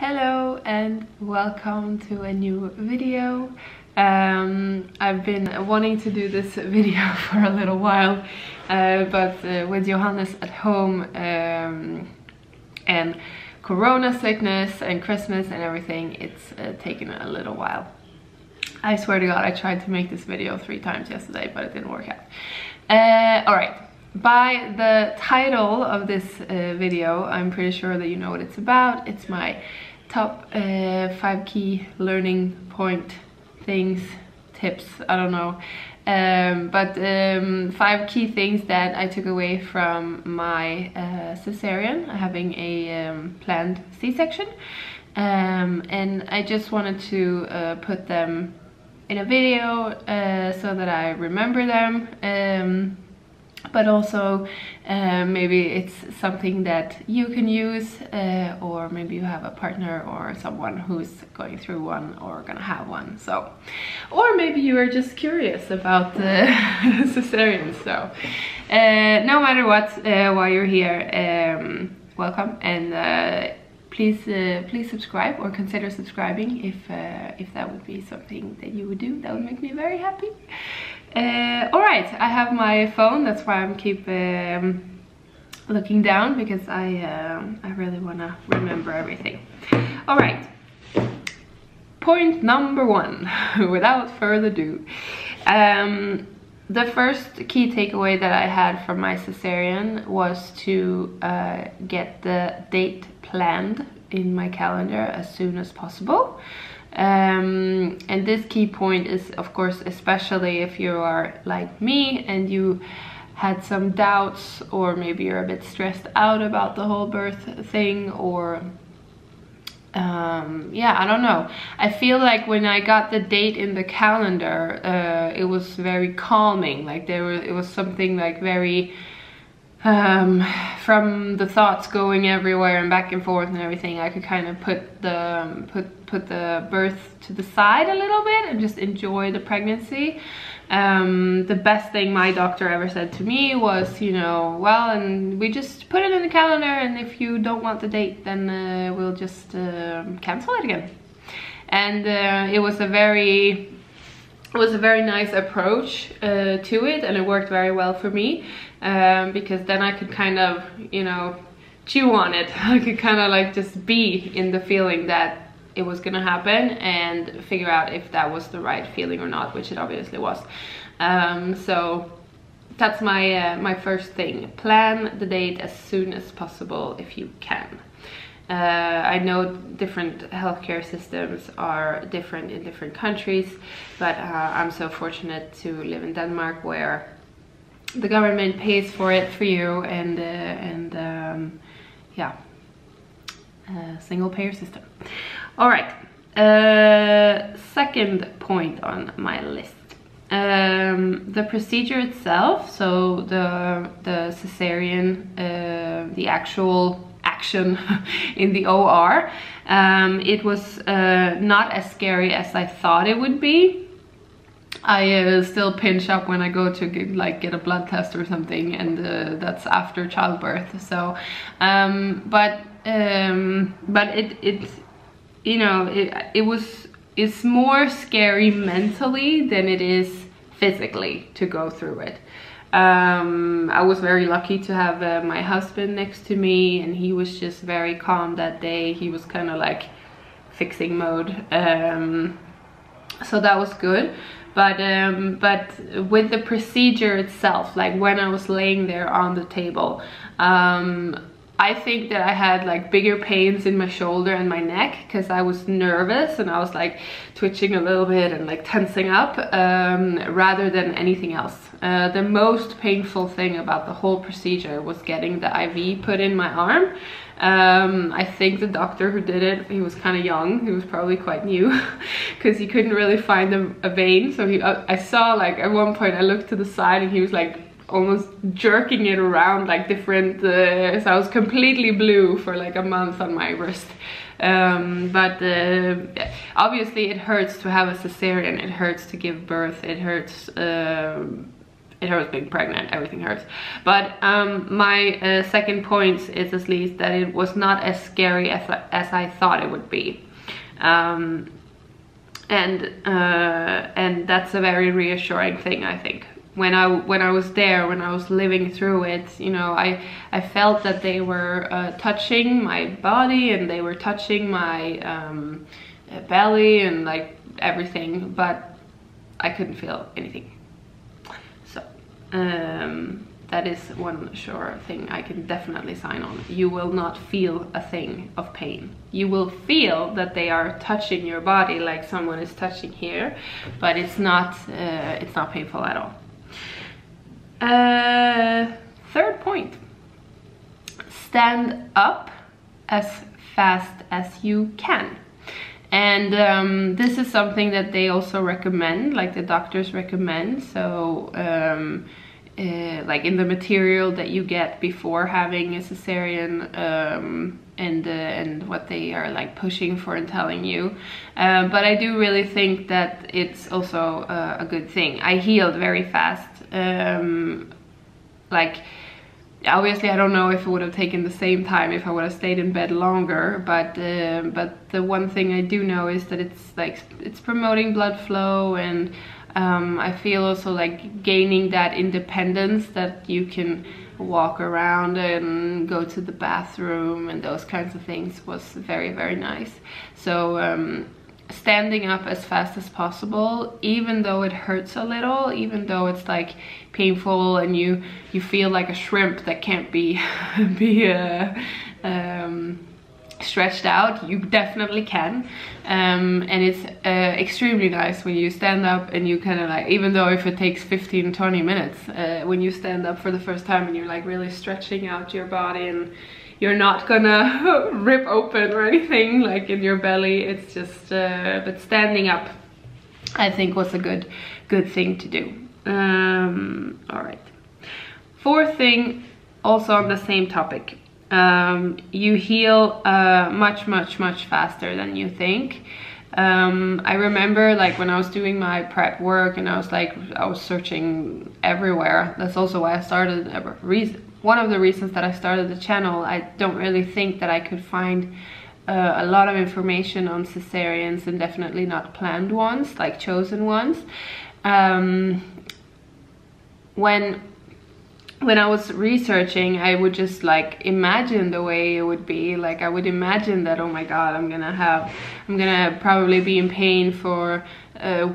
Hello and welcome to a new video. I've been wanting to do this video for a little while, but with Johannes at home and corona sickness and Christmas and everything, it's taken a little while. I swear to God, I tried to make this video 3 times yesterday, but it didn't work out. Alright, by the title of this video, I'm pretty sure that you know what it's about. It's my top 5 key learning point things, tips, I don't know. 5 key things that I took away from my Cesarian, having a planned C-section. And I just wanted to put them in a video so that I remember them, but also maybe it's something that you can use, or maybe you have a partner or someone who's going through one or gonna have one, so, or maybe you are just curious about the Cesarian. So no matter what, while you're here, welcome, and please subscribe or consider subscribing if that would be something that you would do. That would make me very happy. Alright, I have my phone, that's why I'm keep looking down, because I really want to remember everything. Alright, point number 1, without further ado. The first key takeaway that I had from my Cesarian was to get the date planned in my calendar as soon as possible. And this key point is, of course, especially if you are like me and you had some doubts, or maybe you're a bit stressed out about the whole birth thing, or yeah, I don't know. I feel like when I got the date in the calendar, it was very calming. Like it was something like very from the thoughts going everywhere and back and forth and everything, I could kind of put the birth to the side a little bit and just enjoy the pregnancy. The best thing my doctor ever said to me was, you know, well, and we just put it in the calendar, and if you don't want the date, then we'll just cancel it again. And it was a very nice approach to it, and it worked very well for me, because then I could kind of, you know, chew on it. I could kind of like just be in the feeling that it was gonna happen and figure out if that was the right feeling or not, which it obviously was. So that's my first thing. Plan the date as soon as possible if you can. I know different healthcare systems are different in different countries, but I'm so fortunate to live in Denmark, where the government pays for it for you, and yeah, single payer system. All right, second point on my list. The procedure itself, so the Cesarian, the actual action in the OR, it was not as scary as I thought it would be. I still pinch up when I go to get a blood test or something, and that's after childbirth. So but it you know, it's more scary mentally than it is physically to go through it. I was very lucky to have my husband next to me, and he was just very calm that day. He was kind of like fixing mode, so that was good. But with the procedure itself, like when I was laying there on the table, I think that I had like bigger pains in my shoulder and my neck, because I was nervous and I was like twitching a little bit and like tensing up, rather than anything else. The most painful thing about the whole procedure was getting the IV put in my arm. I think the doctor who did it, he was kind of young, he was probably quite new, because he couldn't really find a vein. So I saw, like, at one point I looked to the side and he was like almost jerking it around like different, so I was completely blue for like a month on my wrist. But obviously it hurts to have a Cesarian, it hurts to give birth, it hurts it hurts being pregnant, everything hurts. But my second point is at least that it was not as scary as I thought it would be. And that's a very reassuring thing, I think. When I was there, when I was living through it, you know, I felt that they were touching my body, and they were touching my belly and like everything, but I couldn't feel anything. So that is one sure thing I can definitely sign on. You will not feel a thing of pain. You will feel that they are touching your body, like someone is touching here, but it's not painful at all. Third point, stand up as fast as you can. And this is something that they also recommend, like the doctors recommend. So like in the material that you get before having a cesarean, and what they are like pushing for and telling you. But I do really think that it's also a good thing. I healed very fast. Like, obviously I don't know if it would have taken the same time if I would have stayed in bed longer, but the one thing I do know is that it's promoting blood flow, and I feel also like gaining that independence, that you can walk around and go to the bathroom and those kinds of things, was very, very nice. So standing up as fast as possible, even though it hurts a little, even though it's like painful and you feel like a shrimp that can't be stretched out, you definitely can. And it's extremely nice when you stand up and you kind of like, even though if it takes 15-20 minutes, when you stand up for the first time and you're like really stretching out your body, and you're not gonna rip open or anything like in your belly, it's just but standing up I think was a good thing to do. All right, fourth thing, also on the same topic, you heal much faster than you think. I remember like when I was doing my prep work and I was searching everywhere. That's also why I started, one of the reasons that I started the channel. I don't really think that I could find a lot of information on cesareans, and definitely not planned ones, like chosen ones. When I was researching, I would just like imagine the way it would be. Like I would imagine that, oh my god, I'm gonna probably be in pain for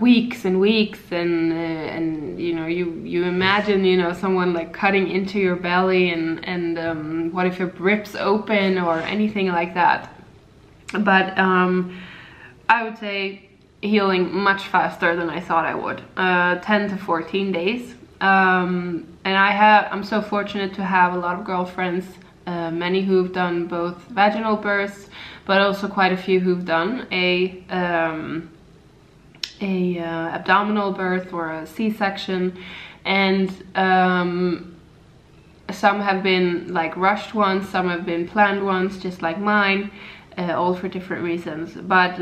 weeks and weeks, and you know, you imagine, you know, someone like cutting into your belly, and what if it rips open or anything like that. But I would say healing much faster than I thought I would. 10 to 14 days. And I'm so fortunate to have a lot of girlfriends, many who've done both vaginal births, but also quite a few who've done a abdominal birth or a C-section, and some have been like rushed ones, some have been planned ones, just like mine, all for different reasons. But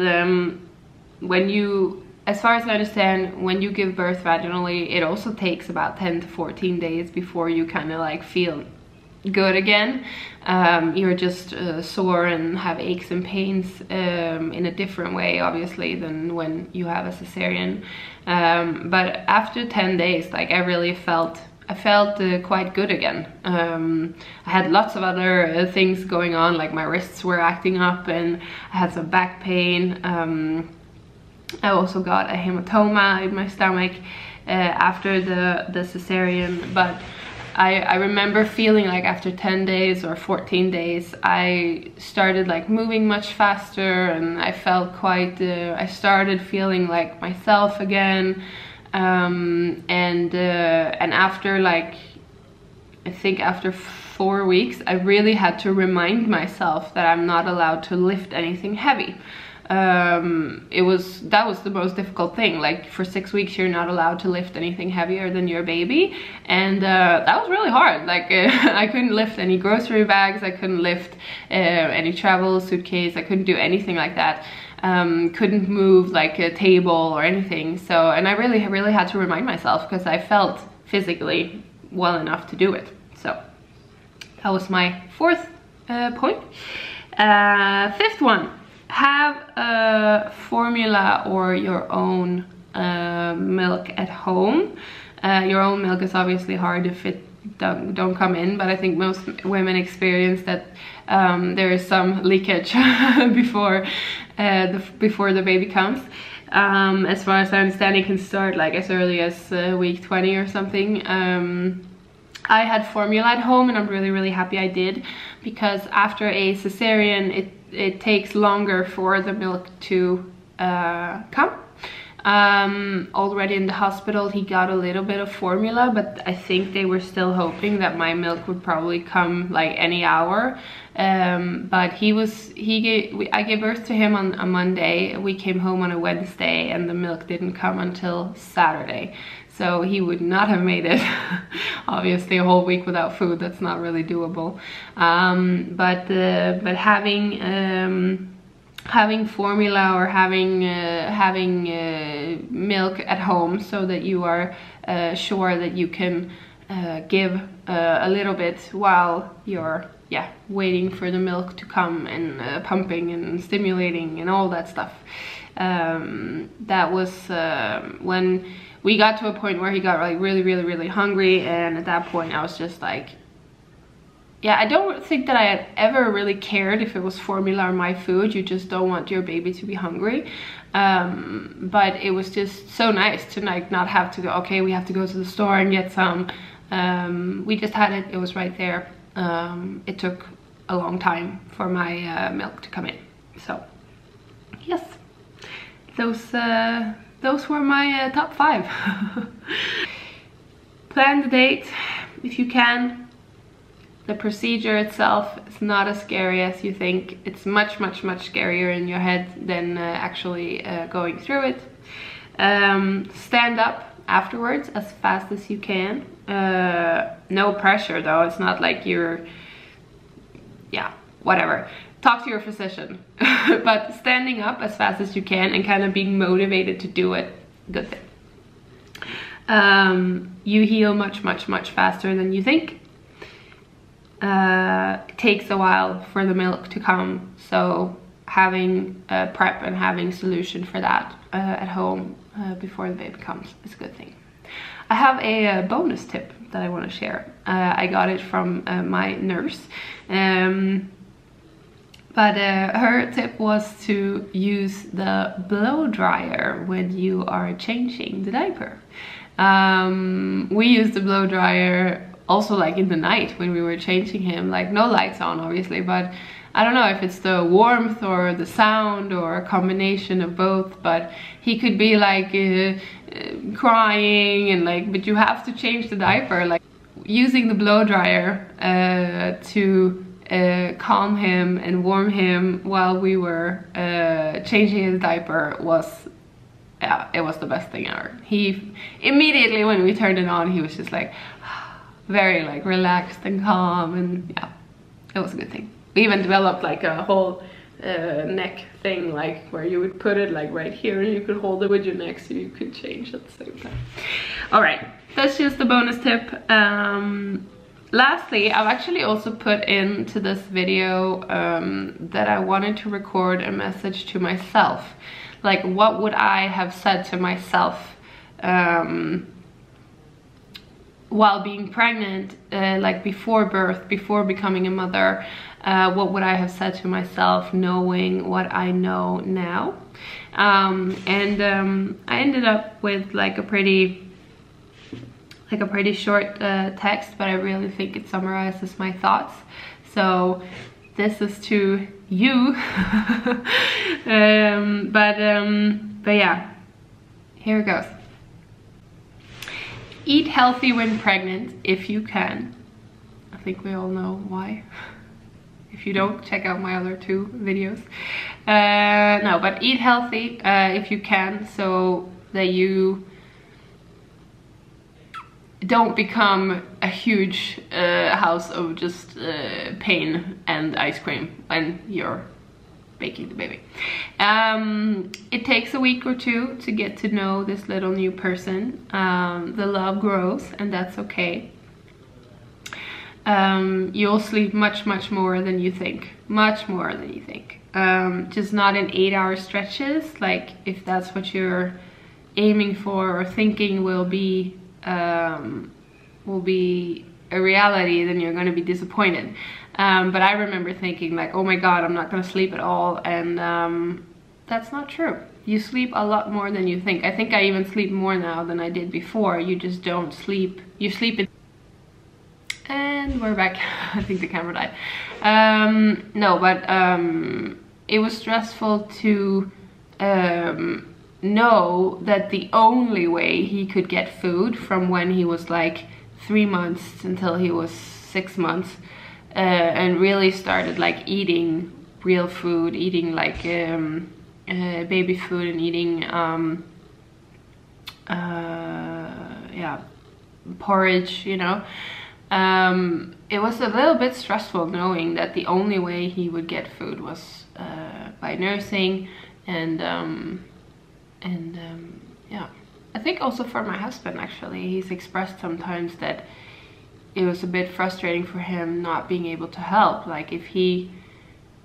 when you, as far as I understand, when you give birth vaginally, it also takes about 10 to 14 days before you kind of like feel good again. You're just sore and have aches and pains in a different way, obviously, than when you have a cesarean. But after 10 days, like I felt quite good again. I had lots of other things going on, like my wrists were acting up and I had some back pain. I also got a hematoma in my stomach after the cesarean, but I remember feeling like after 10 days or 14 days, I started like moving much faster, and I felt quite, I started feeling like myself again. And after like, I think after 4 weeks, I really had to remind myself that I'm not allowed to lift anything heavy. That was the most difficult thing. Like for 6 weeks you're not allowed to lift anything heavier than your baby, and that was really hard. Like I couldn't lift any grocery bags, I couldn't lift any travel suitcase, I couldn't do anything like that. Couldn't move like a table or anything. So, and I really had to remind myself, because I felt physically well enough to do it. So that was my fourth point. Fifth one, have a formula or your own milk at home. Your own milk is obviously hard if it don't come in, but I think most women experience that there is some leakage before the baby comes. As far as I understand, it can start like as early as week 20 or something. I had formula at home, and I'm really happy I did, because after a cesarean it takes longer for the milk to come. Already in the hospital he got a little bit of formula, but I think they were still hoping that my milk would probably come like any hour. But I gave birth to him on a Monday, we came home on a Wednesday, and the milk didn't come until Saturday. So he would not have made it obviously a whole week without food. That's not really doable. But having formula or having milk at home, so that you are sure that you can give a little bit while you're waiting for the milk to come, and pumping and stimulating and all that stuff. That was when we got to a point where he got like really hungry, and at that point I was just like, yeah, I don't think that I had ever really cared if it was formula or my food. You just don't want your baby to be hungry. But it was just so nice to like not have to go, okay, we have to go to the store and get some. We just had it, it was right there. It took a long time for my milk to come in. So yes, those were my top 5. Plan the date if you can. The procedure itself is not as scary as you think. It's much scarier in your head than actually going through it. Stand up afterwards as fast as you can. No pressure though, it's not like you're, whatever. Talk to your physician. But standing up as fast as you can and kind of being motivated to do it, good thing. You heal much faster than you think. It takes a while for the milk to come, so having a prep and having solution for that at home before the baby comes is a good thing. I have a bonus tip that I want to share. I got it from my nurse, but her tip was to use the blow dryer when you are changing the diaper. We use the blow dryer also like in the night when we were changing him, like no lights on obviously, but I don't know if it's the warmth or the sound or a combination of both, but he could be like crying and like, but you have to change the diaper. Like using the blow dryer to calm him and warm him while we were changing his diaper was, yeah, it was the best thing ever. He immediately when we turned it on, he was just like very like relaxed and calm, and yeah, it was a good thing. We even developed like a whole neck thing, like where you would put it like right here and you could hold it with your neck so you could change at the same time. All right, that's just the bonus tip. Lastly, I've actually also put into this video that I wanted to record a message to myself. Like, what would I have said to myself while being pregnant, like before birth, before becoming a mother? What would I have said to myself knowing what I know now? I ended up with like a pretty short text, but I really think it summarizes my thoughts. So this is to you. But yeah, here it goes. Eat healthy when pregnant if you can. I think we all know why. If you don't, check out my other 2 videos. No, but eat healthy if you can, so that you don't become a huge house of just pain and ice cream when you're baking the baby. It takes a week or two to get to know this little new person. The love grows, and that's okay. You'll sleep much more than you think. Much more than you think. Just not in 8-hour stretches. Like, if that's what you're aiming for or thinking will be a reality, then you're going to be disappointed. But I remember thinking like, oh my god, I'm not going to sleep at all, and that's not true. You sleep a lot more than you think. I think I even sleep more now than I did before. You just don't sleep. You sleep in... And we're back. I think the camera died. No, but it was stressful to know that the only way he could get food from when he was like 3 months until he was 6 months, and really started like eating real food, eating like baby food, and eating yeah, porridge, you know. It was a little bit stressful knowing that the only way he would get food was by nursing, and yeah. I think also for my husband, actually, he's expressed sometimes that it was a bit frustrating for him not being able to help. Like, if he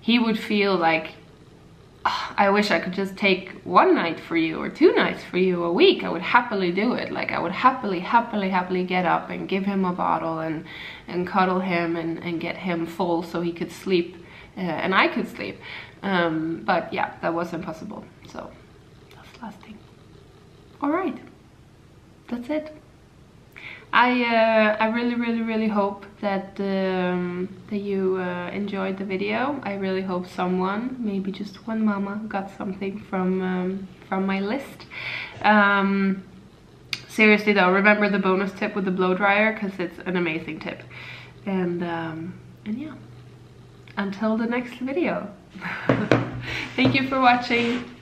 would feel like, oh, I wish I could just take 1 night for you or 2 nights for you a week, I would happily do it. Like, I would happily get up and give him a bottle and cuddle him and get him full so he could sleep, and I could sleep. But yeah, that wasn't possible. So that's the last thing. All right, that's it. I really hope that that you enjoyed the video. I really hope someone, maybe just one mama, got something from my list. Seriously though, remember the bonus tip with the blow dryer, because it's an amazing tip. And yeah, until the next video. Thank you for watching.